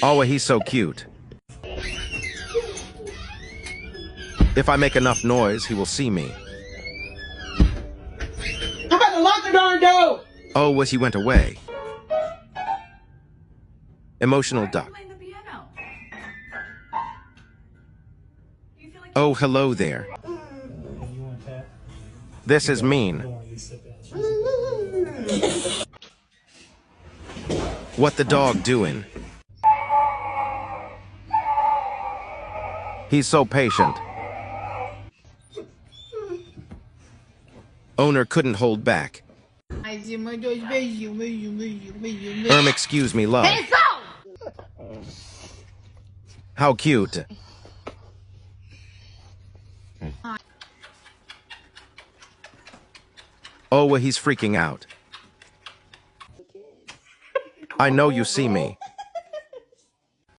Oh, he's so cute. If I make enough noise, he will see me. How about to lock the darn door? Oh, he went away. Emotional duck. Oh, hello there. This is mean. What the dog doing? He's so patient. Owner couldn't hold back. Excuse me, love. How cute. Oh, he's freaking out. I know you see me.